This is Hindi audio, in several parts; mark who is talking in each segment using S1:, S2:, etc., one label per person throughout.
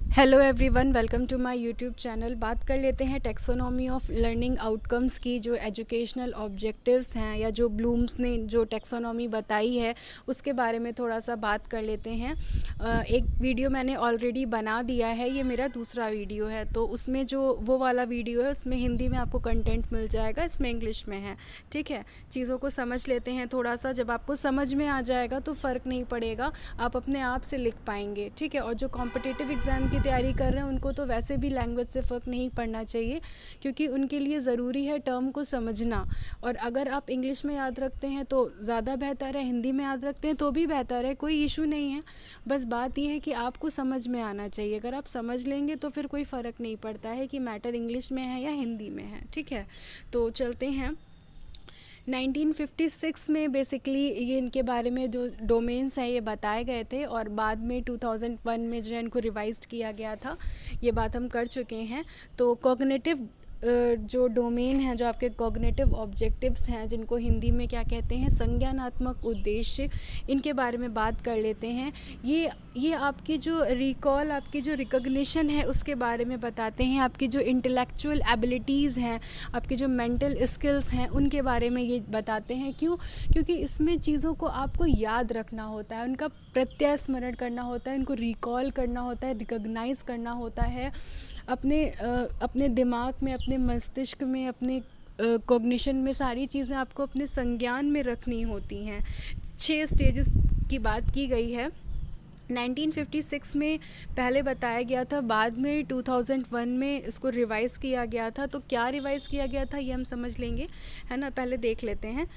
S1: Hello everyone, welcome to my YouTube channel. बात कर लेते हैं टेक्सोनॉमी ऑफ लर्निंग आउटकम्स की। जो एजुकेशनल ऑब्जेक्टिव्स हैं या जो ब्लूम्स ने जो टेक्सोनॉमी बताई है उसके बारे में थोड़ा सा बात कर लेते हैं। एक वीडियो मैंने ऑलरेडी बना दिया है, ये मेरा दूसरा वीडियो है। तो उसमें जो वो वाला वीडियो है उसमें हिंदी में आपको कंटेंट मिल जाएगा, इसमें इंग्लिश में है। ठीक है, चीज़ों को समझ लेते हैं थोड़ा सा। जब आपको समझ में आ जाएगा तो फ़र्क नहीं पड़ेगा, आप अपने आप से लिख पाएंगे। ठीक है, और जो कॉम्पिटिटिव एग्ज़ाम की तैयारी कर रहे हैं उनको तो वैसे भी लैंग्वेज से फ़र्क नहीं पड़ना चाहिए, क्योंकि उनके लिए ज़रूरी है टर्म को समझना। और अगर आप इंग्लिश में याद रखते हैं तो ज़्यादा बेहतर है, हिंदी में याद रखते हैं तो भी बेहतर है, कोई इशू नहीं है। बस बात यह है कि आपको समझ में आना चाहिए। अगर आप समझ लेंगे तो फिर कोई फ़र्क नहीं पड़ता है कि मैटर इंग्लिश में है या हिंदी में है। ठीक है, तो चलते हैं। 1956 में बेसिकली ये इनके बारे में जो डोमेन्स हैं ये बताए गए थे, और बाद में 2001 में जो है इनको रिवाइज्ड किया गया था। ये बात हम कर चुके हैं। तो कॉग्निटिव जो डोमेन है, जो आपके कॉग्निटिव ऑब्जेक्टिव्स हैं, जिनको हिंदी में क्या कहते हैं, संज्ञानात्मक उद्देश्य, इनके बारे में बात कर लेते हैं। ये आपकी जो रिकॉल, आपकी जो रिकॉग्निशन है उसके बारे में बताते हैं। आपकी जो इंटेलेक्चुअल एबिलिटीज़ हैं, आपकी जो मेंटल स्किल्स हैं, उनके बारे में ये बताते हैं। क्योंकि इसमें चीज़ों को आपको याद रखना होता है, उनका प्रत्यय स्मरण करना होता है, उनको रिकॉल करना होता है, रिकॉग्नाइज़ करना होता है अपने दिमाग में, अपने मस्तिष्क में, अपने कॉग्निशन में। सारी चीज़ें आपको अपने संज्ञान में रखनी होती हैं। 6 स्टेजेस की बात की गई है। 1956 में पहले बताया गया था, बाद में 2001 में इसको रिवाइज़ किया गया था। तो क्या रिवाइज़ किया गया था ये हम समझ लेंगे, है ना। पहले देख लेते हैं।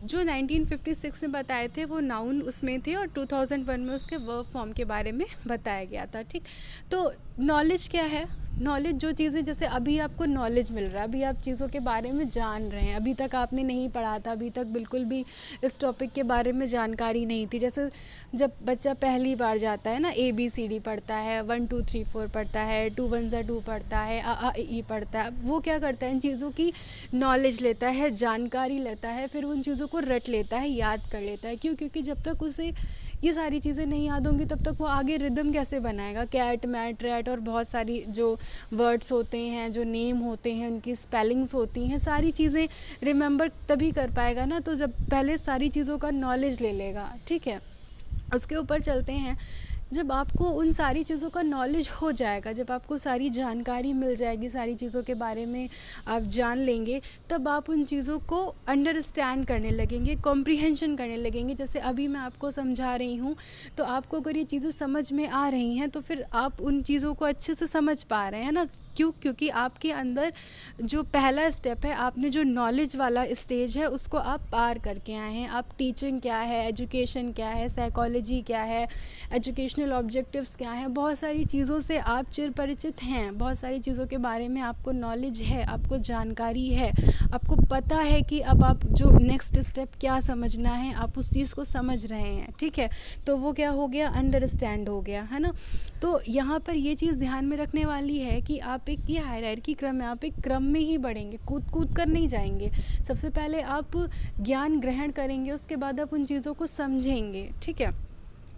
S1: जो 1956 में बताए थे वो नाउन उसमें थे, और 2001 में उसके वर्ब फॉर्म के बारे में बताया गया था। ठीक, तो नॉलेज क्या है? नॉलेज जो चीज़ें, जैसे अभी आपको नॉलेज मिल रहा है, अभी आप चीज़ों के बारे में जान रहे हैं, अभी तक आपने नहीं पढ़ा था, अभी तक बिल्कुल भी इस टॉपिक के बारे में जानकारी नहीं थी। जैसे जब बच्चा पहली बार जाता है ना, ABCD पढ़ता है, 1 2 3 4 पढ़ता है, 2 1 ज़ा 2 पढ़ता है, आ ई पढ़ता है। वो क्या करता है, इन चीज़ों की नॉलेज लेता है, जानकारी लेता है, फिर उन चीज़ों को रट लेता है, याद कर लेता है। क्योंकि जब तक उसे ये सारी चीज़ें नहीं याद होंगी तब तक वो आगे रिदम कैसे बनाएगा। कैट, मैट, रैट और बहुत सारी जो वर्ड्स होते हैं, जो नेम होते हैं, उनकी स्पेलिंग्स होती हैं, सारी चीज़ें रिमेंबर तभी कर पाएगा ना, तो जब पहले सारी चीज़ों का नॉलेज ले लेगा। ठीक है, उसके ऊपर चलते हैं। जब आपको उन सारी चीज़ों का नॉलेज हो जाएगा, जब आपको सारी जानकारी मिल जाएगी, सारी चीज़ों के बारे में आप जान लेंगे, तब आप उन चीज़ों को अंडरस्टैंड करने लगेंगे, कॉम्प्रिहेंशन करने लगेंगे। जैसे अभी मैं आपको समझा रही हूँ, तो आपको अगर ये चीज़ें समझ में आ रही हैं तो फिर आप उन चीज़ों को अच्छे से समझ पा रहे हैं ना। क्योंकि आपके अंदर जो पहला स्टेप है, आपने जो नॉलेज वाला स्टेज है उसको आप पार करके आए हैं। आप टीचिंग क्या है, एजुकेशन क्या है, साइकोलॉजी क्या है, एजुकेशनल ऑब्जेक्टिव्स क्या हैं, बहुत सारी चीज़ों से आप चिर परिचित हैं। बहुत सारी चीज़ों के बारे में आपको नॉलेज है, आपको जानकारी है, आपको पता है कि अब आप जो नेक्स्ट स्टेप क्या समझना है, आप उस चीज़ को समझ रहे हैं। ठीक है, तो वो क्या हो गया, अंडरस्टैंड हो गया, है ना। तो यहाँ पर ये चीज़ ध्यान में रखने वाली है कि आप एक, ये हायरार्की क्रम है, आप एक क्रम में ही बढ़ेंगे, कूद कूद कर नहीं जाएंगे। सबसे पहले आप ज्ञान ग्रहण करेंगे, उसके बाद आप उन चीज़ों को समझेंगे। ठीक है,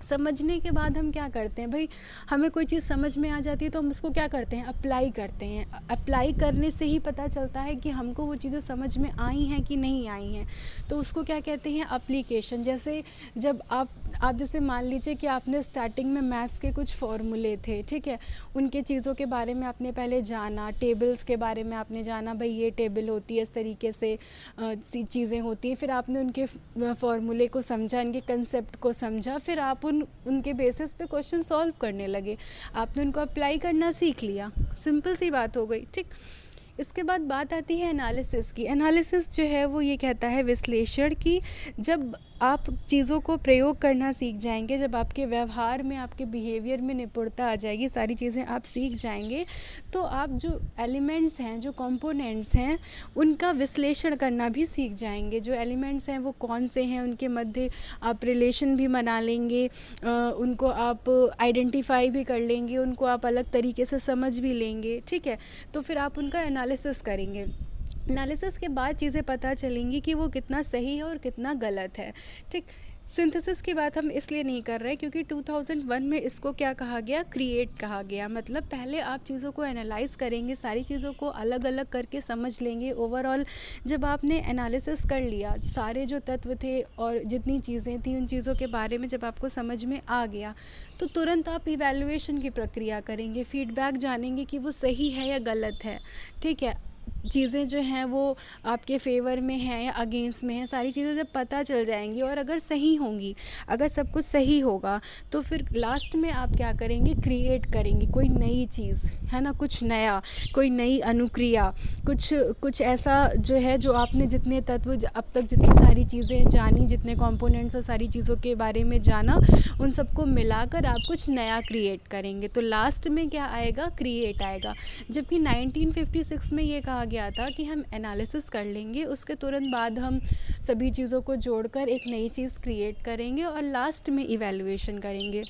S1: समझने के बाद हम क्या करते हैं भाई, हमें कोई चीज़ समझ में आ जाती है तो हम उसको क्या करते हैं, अप्लाई करते हैं। अप्लाई करने से ही पता चलता है कि हमको वो चीज़ें समझ में आई हैं कि नहीं आई हैं, तो उसको क्या कहते हैं, एप्लीकेशन। जैसे जब आप जैसे मान लीजिए कि आपने स्टार्टिंग में मैथ्स के कुछ फॉर्मूले थे, ठीक है, उनके चीज़ों के बारे में आपने पहले जाना, टेबल्स के बारे में आपने जाना, भाई ये टेबल होती है, इस तरीके से चीज़ें होती हैं। फिर आपने उनके फॉर्मूले को समझा, इनके कंसेप्ट को समझा, फिर आप उनके बेसिस पे क्वेश्चन सॉल्व करने लगे, आपने उनको अप्लाई करना सीख लिया। सिंपल सी बात हो गई। ठीक, इसके बाद बात आती है एनालिसिस की। एनालिसिस जो है वो ये कहता है विश्लेषण की। जब आप चीज़ों को प्रयोग करना सीख जाएंगे, जब आपके व्यवहार में, आपके बिहेवियर में निपुणता आ जाएगी, सारी चीज़ें आप सीख जाएंगे, तो आप जो एलिमेंट्स हैं, जो कंपोनेंट्स हैं, उनका विश्लेषण करना भी सीख जाएंगे। जो एलिमेंट्स हैं वो कौन से हैं, उनके मध्य आप रिलेशन भी बना लेंगे, उनको आप आइडेंटिफाई भी कर लेंगे, उनको आप अलग तरीके से समझ भी लेंगे। ठीक है, तो फिर आप उनका एनालिसिस करेंगे। एनालिसिस के बाद चीज़ें पता चलेंगी कि वो कितना सही है और कितना गलत है। ठीक, सिंथेसिस की बात हम इसलिए नहीं कर रहे क्योंकि 2001 में इसको क्या कहा गया, क्रिएट कहा गया। मतलब पहले आप चीज़ों को एनालाइज करेंगे, सारी चीज़ों को अलग अलग करके समझ लेंगे। ओवरऑल जब आपने एनालिसिस कर लिया, सारे जो तत्व थे और जितनी चीज़ें थी उन चीज़ों के बारे में जब आपको समझ में आ गया, तो तुरंत आप इवैल्यूएशन की प्रक्रिया करेंगे, फीडबैक जानेंगे कि वो सही है या गलत है। ठीक है, चीज़ें जो हैं वो आपके फेवर में हैं या अगेंस्ट में हैं, सारी चीज़ें जब पता चल जाएंगी और अगर सही होंगी, अगर सब कुछ सही होगा, तो फिर लास्ट में आप क्या करेंगे, क्रिएट करेंगे कोई नई चीज़, है ना, कुछ नया, कोई नई अनुक्रिया, कुछ ऐसा जो है, जो आपने जितने तत्व अब तक जितनी सारी चीज़ें जानी, जितने कंपोनेंट्स और सारी चीज़ों के बारे में जाना, उन सबको मिलाकर आप कुछ नया क्रिएट करेंगे। तो लास्ट में क्या आएगा, क्रिएट आएगा। जबकि 1956 में ये कहा गया था कि हम एनालिसिस कर लेंगे, उसके तुरंत बाद हम सभी चीज़ों को जोड़कर एक नई चीज़ क्रिएट करेंगे और लास्ट में इवैल्यूएशन करेंगे।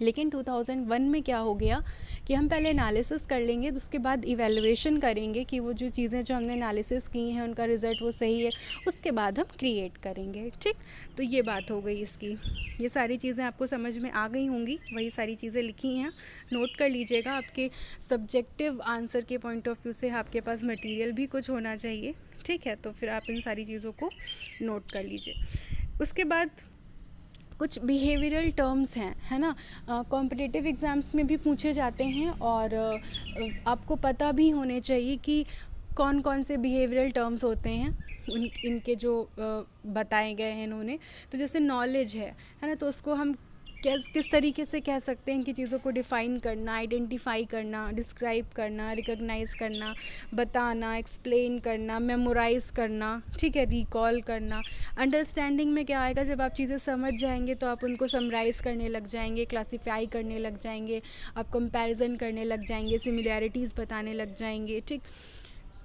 S1: लेकिन 2001 में क्या हो गया कि हम पहले एनालिसिस कर लेंगे, तो उसके बाद इवैल्यूएशन करेंगे कि वो जो चीज़ें जो हमने एनालिसिस की हैं उनका रिज़ल्ट वो सही है, उसके बाद हम क्रिएट करेंगे। ठीक, तो ये बात हो गई इसकी। ये सारी चीज़ें आपको समझ में आ गई होंगी, वही सारी चीज़ें लिखी हैं, नोट कर लीजिएगा। आपके सब्जेक्टिव आंसर के पॉइंट ऑफ व्यू से आपके पास मटीरियल भी कुछ होना चाहिए। ठीक है, तो फिर आप इन सारी चीज़ों को नोट कर लीजिए। उसके बाद कुछ बिहेवियरल टर्म्स हैं, है ना, कॉम्पिटिटिव एग्ज़ाम्स में भी पूछे जाते हैं और आपको पता भी होने चाहिए कि कौन कौन से बिहेवियरल टर्म्स होते हैं, इनके जो बताए गए हैं इन्होंने। तो जैसे नॉलेज है ना, तो उसको हम किस तरीके से कह सकते हैं कि चीज़ों को डिफ़ाइन करना, आइडेंटिफाई करना, डिस्क्राइब करना, रिकॉग्नाइज़ करना, बताना, एक्सप्लेन करना, मेमोराइज़ करना, ठीक है, रिकॉल करना। अंडरस्टैंडिंग में क्या आएगा, जब आप चीज़ें समझ जाएंगे तो आप उनको समराइज़ करने लग जाएंगे, क्लासीफाई करने लग जाएंगे, आप कंपैरिजन करने लग जाएंगे, सिमिलैरिटीज़ बताने लग जाएंगे। ठीक,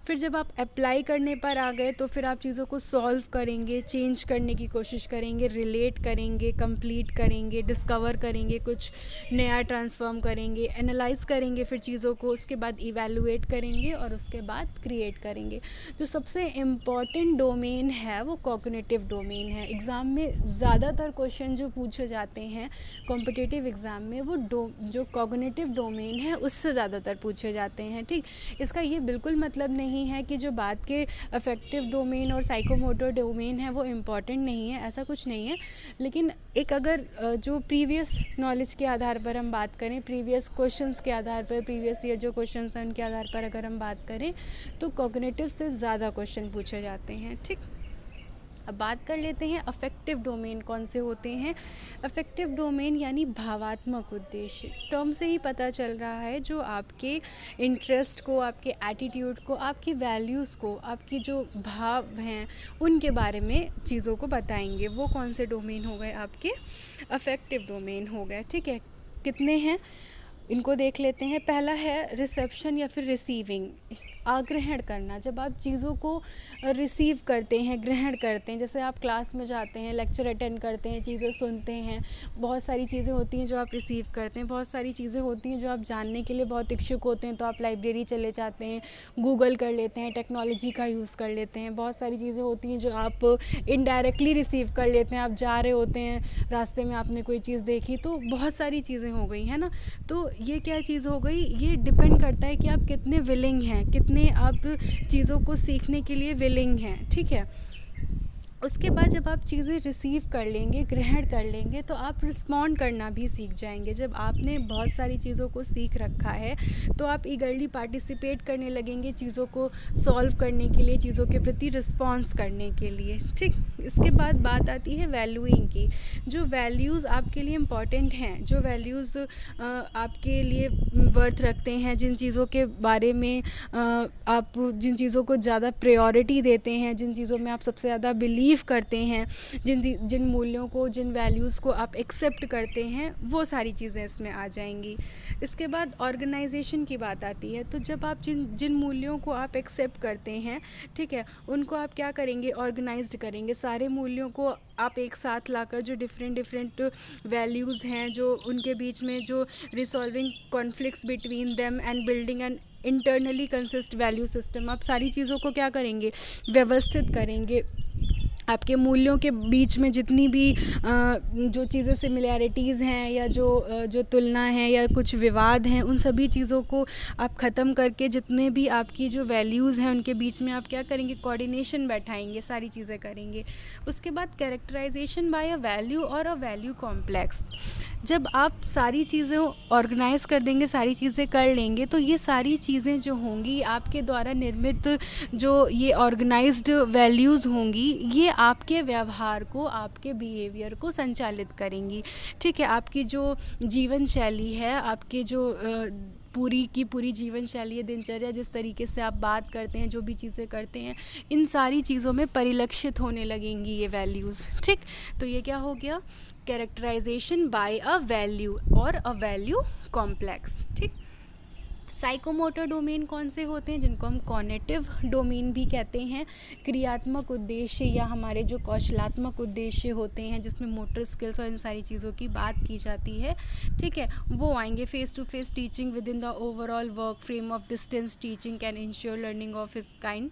S1: फिर जब आप अप्लाई करने पर आ गए तो फिर आप चीज़ों को सॉल्व करेंगे, चेंज करने की कोशिश करेंगे, रिलेट करेंगे, कंप्लीट करेंगे, डिस्कवर करेंगे, कुछ नया ट्रांसफॉर्म करेंगे, एनालाइज करेंगे फिर चीज़ों को, उसके बाद इवैल्यूएट करेंगे और उसके बाद क्रिएट करेंगे। जो सबसे इम्पॉर्टेंट डोमेन है वो कॉग्निटिव डोमेन है। एग्ज़ाम में ज़्यादातर क्वेश्चन जो पूछे जाते हैं कॉम्पिटिटिव एग्ज़ाम में, वो जो कॉग्निटिव डोमेन है उससे ज़्यादातर पूछे जाते हैं। ठीक, इसका ये बिल्कुल मतलब नहीं है कि जो बात के अफेक्टिव डोमेन और साइकोमोटर डोमेन है वो इम्पॉर्टेंट नहीं है, ऐसा कुछ नहीं है। लेकिन एक अगर जो प्रीवियस नॉलेज के आधार पर हम बात करें, प्रीवियस क्वेश्चंस के आधार पर, प्रीवियस ईयर जो क्वेश्चंस हैं उनके आधार पर अगर हम बात करें, तो कॉग्निटिव से ज़्यादा क्वेश्चन पूछे जाते हैं। ठीक, अब बात कर लेते हैं अफेक्टिव डोमेन कौन से होते हैं। अफेक्टिव डोमेन यानी भावात्मक उद्देश्य, टर्म से ही पता चल रहा है, जो आपके इंटरेस्ट को, आपके एटीट्यूड को, आपकी वैल्यूज़ को, आपकी जो भाव हैं उनके बारे में चीज़ों को बताएंगे। वो कौन से डोमेन हो गए, आपके अफेक्टिव डोमेन हो गए। ठीक है, कितने हैं इनको देख लेते हैं। पहला है रिसेप्शन या फिर रिसीविंग, आग्रहण करना। जब आप चीज़ों को रिसीव करते हैं, ग्रहण करते हैं, जैसे आप क्लास में जाते हैं, लेक्चर अटेंड करते हैं, चीज़ें सुनते हैं, बहुत सारी चीज़ें होती हैं जो आप रिसीव करते हैं, बहुत सारी चीज़ें होती हैं जो आप जानने के लिए बहुत इच्छुक होते हैं, तो आप लाइब्रेरी चले जाते हैं, गूगल कर लेते हैं, टेक्नोलॉजी का यूज़ कर लेते हैं। बहुत सारी चीज़ें होती हैं जो आप इनडायरेक्टली रिसीव कर लेते हैं, आप जा रहे होते हैं, रास्ते में आपने कोई चीज़ देखी, तो बहुत सारी चीज़ें हो गई, है ना। तो ये क्या चीज़ हो गई, ये डिपेंड करता है कि आप कितने विलिंग हैं, कितने आप चीज़ों को सीखने के लिए विलिंग हैं। ठीक है, उसके बाद जब आप चीज़ें रिसीव कर लेंगे, ग्रहण कर लेंगे, तो आप रिस्पॉन्ड करना भी सीख जाएंगे। जब आपने बहुत सारी चीज़ों को सीख रखा है तो आप ईगरली पार्टिसिपेट करने लगेंगे चीज़ों को सॉल्व करने के लिए, चीज़ों के प्रति रिस्पॉन्स करने के लिए। ठीक, इसके बाद बात आती है वैल्यूइंग की। जो वैल्यूज़ आपके लिए इम्पॉर्टेंट हैं, जो वैल्यूज़ आपके लिए वर्थ रखते हैं, जिन चीज़ों के बारे में आप जिन चीज़ों को ज़्यादा प्रायोरिटी देते हैं, जिन चीज़ों में आप सबसे ज़्यादा बिलीव करते हैं, जिन मूल्यों को, जिन वैल्यूज़ को आप एक्सेप्ट करते हैं, वो सारी चीज़ें इसमें आ जाएंगी। इसके बाद ऑर्गेनाइजेशन की बात आती है। तो जब आप जिन मूल्यों को आप एक्सेप्ट करते हैं, ठीक है, उनको आप क्या करेंगे, ऑर्गेनाइज्ड करेंगे। सारे मूल्यों को आप एक साथ लाकर, जो डिफरेंट वैल्यूज़ हैं, जो उनके बीच में जो resolving conflicts between them and building an internally consist value system, आप सारी चीज़ों को क्या करेंगे, व्यवस्थित करेंगे, आपके मूल्यों के बीच में जितनी भी जो चीज़ें सिमिलैरिटीज़ हैं या जो तुलना है या कुछ विवाद हैं, उन सभी चीज़ों को आप ख़त्म करके जितने भी आपकी जो वैल्यूज़ हैं उनके बीच में आप क्या करेंगे, कोऑर्डिनेशन बैठाएंगे, सारी चीज़ें करेंगे। उसके बाद कैरेक्टराइजेशन बाय अ वैल्यू और अ वैल्यू कॉम्प्लेक्स। जब आप सारी चीज़ें ऑर्गेनाइज कर देंगे, सारी चीज़ें कर लेंगे, तो ये सारी चीज़ें जो होंगी आपके द्वारा निर्मित, जो ये ऑर्गेनाइज्ड वैल्यूज़ होंगी, ये आपके व्यवहार को, आपके बिहेवियर को संचालित करेंगी। ठीक है, आपकी जो जीवन शैली है, आपके जो पूरी की पूरी जीवन शैली है, दिनचर्या, जिस तरीके से आप बात करते हैं, जो भी चीज़ें करते हैं, इन सारी चीज़ों में परिलक्षित होने लगेंगी ये वैल्यूज़। ठीक, तो ये क्या हो गया, कैरेक्टराइजेशन बाय अ वैल्यू और अ वैल्यू कॉम्प्लेक्स। ठीक, साइकोमोटर डोमेन कौन से होते हैं, जिनको हम कॉग्निटिव डोमेन भी कहते हैं। क्रियात्मक उद्देश्य या हमारे जो कौशलात्मक उद्देश्य होते हैं, जिसमें मोटर स्किल्स और इन सारी चीज़ों की बात की जाती है, ठीक है, वो आएंगे। Face to face teaching with in the overall work frame of distance teaching can ensure learning of this kind.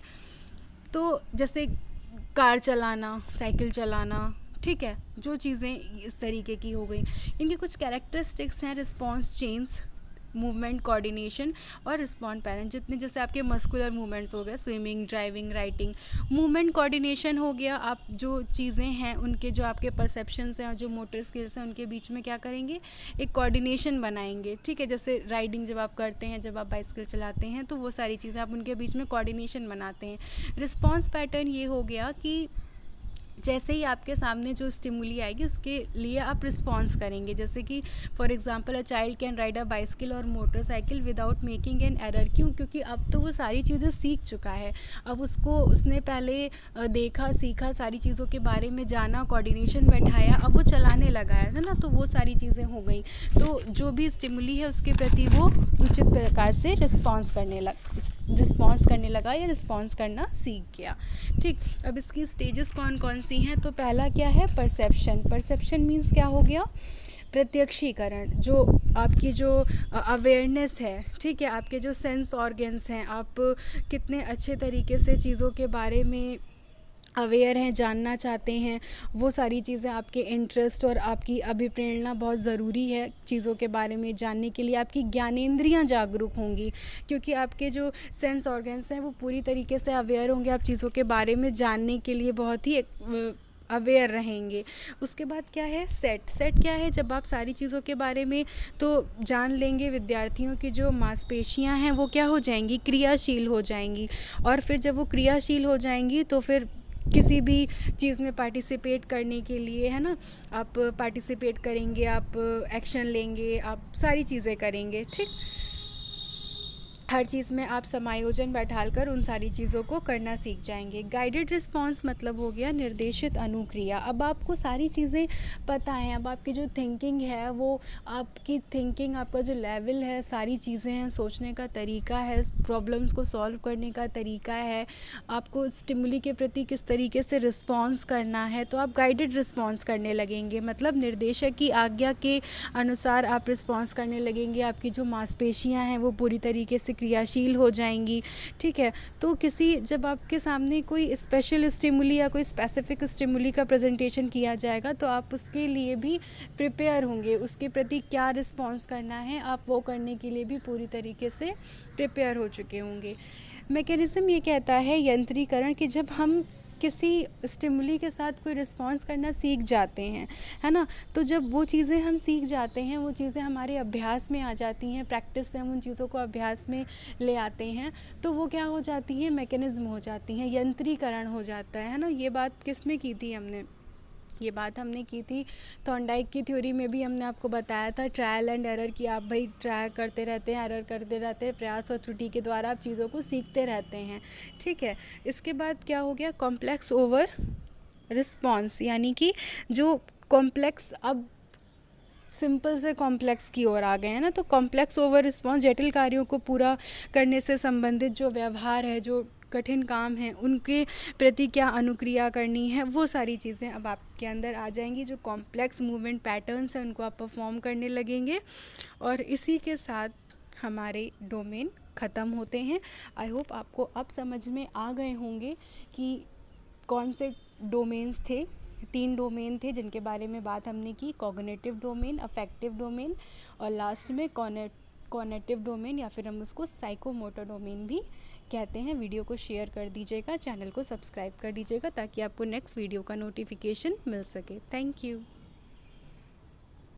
S1: तो जैसे कार चलाना, साइकिल चलाना, ठीक है, जो चीज़ें इस तरीके की हो गई। इनके कुछ कैरेक्टरिस्टिक्स हैं, रिस्पॉन्स चेन्स, मूवमेंट कोऑर्डिनेशन और रिस्पॉन्ड पैटर्न। जितने जैसे आपके मस्कुलर मूवमेंट्स हो गए, swimming, driving, writing. Movement coordination हो गया, आप जो चीज़ें हैं उनके जो आपके परसेप्शंस हैं और जो मोटर स्किल्स हैं उनके बीच में क्या करेंगे, एक कोऑर्डिनेशन बनाएंगे। ठीक है, जैसे राइडिंग जब आप करते हैं, जब आप बाइसिकल चलाते हैं, तो वो सारी चीज़ें आप उनके बीच में कोऑर्डिनेशन बनाते हैं। रिस्पॉन्स पैटर्न ये हो गया कि जैसे ही आपके सामने जो स्टिमुली आएगी उसके लिए आप रिस्पॉन्स करेंगे। जैसे कि for example, a child can ride a bicycle और motorcycle without making an error. क्यों? क्योंकि अब तो वो सारी चीज़ें सीख चुका है। अब उसने पहले देखा, सीखा, सारी चीज़ों के बारे में जाना, कोऑर्डिनेशन बैठाया, अब वो चलाने लगा है ना, तो वो सारी चीज़ें हो गई। तो जो भी स्टिमुली है उसके प्रति वो उचित प्रकार से रिस्पॉन्स करने लगा या रिस्पॉन्स करना सीख गया। ठीक, अब इसकी स्टेजेस कौन कौन सी हैं? तो पहला क्या है, परसेप्शन मीन्स क्या हो गया, प्रत्यक्षीकरण। जो आपकी जो अवेयरनेस है, ठीक है, आपके जो सेंस ऑर्गन्स हैं, आप कितने अच्छे तरीके से चीज़ों के बारे में अवेयर हैं, जानना चाहते हैं, वो सारी चीज़ें, आपके इंटरेस्ट और आपकी अभिप्रेरणा बहुत ज़रूरी है चीज़ों के बारे में जानने के लिए। आपकी ज्ञानेंद्रियां जागरूक होंगी, क्योंकि आपके जो सेंस ऑर्गन्स हैं वो पूरी तरीके से अवेयर होंगे, आप चीज़ों के बारे में जानने के लिए बहुत ही अवेयर रहेंगे। उसके बाद क्या है, सेट क्या है, जब आप सारी चीज़ों के बारे में तो जान लेंगे, विद्यार्थियों की जो मांसपेशियां हैं वो क्या हो जाएंगी, क्रियाशील हो जाएंगी। और फिर जब वो क्रियाशील हो जाएंगी तो फिर किसी भी चीज़ में पार्टिसिपेट करने के लिए, है ना, आप पार्टिसिपेट करेंगे, आप एक्शन लेंगे, आप सारी चीज़ें करेंगे। ठीक, हर चीज़ में आप समायोजन बैठालकर उन सारी चीज़ों को करना सीख जाएंगे। गाइडेड रिस्पांस मतलब हो गया निर्देशित अनुक्रिया। अब आपको सारी चीज़ें पता हैं, अब आपकी जो थिंकिंग है, वो आपकी थिंकिंग, आपका जो लेवल है, सारी चीज़ें हैं, सोचने का तरीका है, प्रॉब्लम्स को सॉल्व करने का तरीका है, आपको स्टिमुली के प्रति किस तरीके से रिस्पॉन्स करना है, तो आप गाइडेड रिस्पॉन्स करने लगेंगे। मतलब निर्देशक की आज्ञा के अनुसार आप रिस्पॉन्स करने लगेंगे। आपकी जो मांसपेशियां हैं वो पूरी तरीके से क्रियाशील हो जाएंगी। ठीक है, तो जब आपके सामने कोई स्पेशल स्टिमुली या कोई स्पेसिफिक स्टिमुली का प्रेजेंटेशन किया जाएगा तो आप उसके लिए भी प्रिपेयर होंगे, उसके प्रति क्या रिस्पॉन्स करना है आप वो करने के लिए भी पूरी तरीके से प्रिपेयर हो चुके होंगे। मैकेनिज़्म ये कहता है, यंत्रीकरण, कि जब हम किसी स्टिमुली के साथ कोई रिस्पॉन्स करना सीख जाते हैं, है ना, तो जब वो चीज़ें हम सीख जाते हैं, वो चीज़ें हमारे अभ्यास में आ जाती हैं, प्रैक्टिस से हम उन चीज़ों को अभ्यास में ले आते हैं, तो वो क्या हो जाती हैं, मैकेनिज़्म हो जाती हैं, यंत्रीकरण हो जाता है ना। ये बात किसमें की थी हमने, ये बात हमने की थी थॉर्नडाइक की थ्योरी में भी। हमने आपको बताया था ट्रायल एंड एरर की, आप भाई ट्राई करते रहते हैं, एरर करते रहते हैं, प्रयास और त्रुटि के द्वारा आप चीज़ों को सीखते रहते हैं। ठीक है, इसके बाद क्या हो गया, कॉम्प्लेक्स ओवर रिस्पॉन्स, यानी कि जो कॉम्प्लेक्स अब सिंपल से कॉम्प्लेक्स की ओर आ गए हैं ना, तो कॉम्प्लेक्स ओवर रिस्पॉन्स, जटिल कार्यों को पूरा करने से संबंधित जो व्यवहार है, जो कठिन काम है, उनके प्रति क्या अनुक्रिया करनी है, वो सारी चीज़ें अब आपके अंदर आ जाएंगी। जो कॉम्प्लेक्स मूवमेंट पैटर्न्स हैं उनको आप परफॉर्म करने लगेंगे, और इसी के साथ हमारे डोमेन ख़त्म होते हैं। आई होप आपको अब समझ में आ गए होंगे कि कौन से डोमेन्स थे, 3 डोमेन थे जिनके बारे में बात हमने की, कॉग्निटिव डोमेन, अफेक्टिव डोमेन और लास्ट में कॉग्निटिव डोमेन या फिर हम उसको साइकोमोटर डोमेन भी कहते हैं। वीडियो को शेयर कर दीजिएगा, चैनल को सब्सक्राइब कर दीजिएगा ताकि आपको नेक्स्ट वीडियो का नोटिफिकेशन मिल सके। Thank you.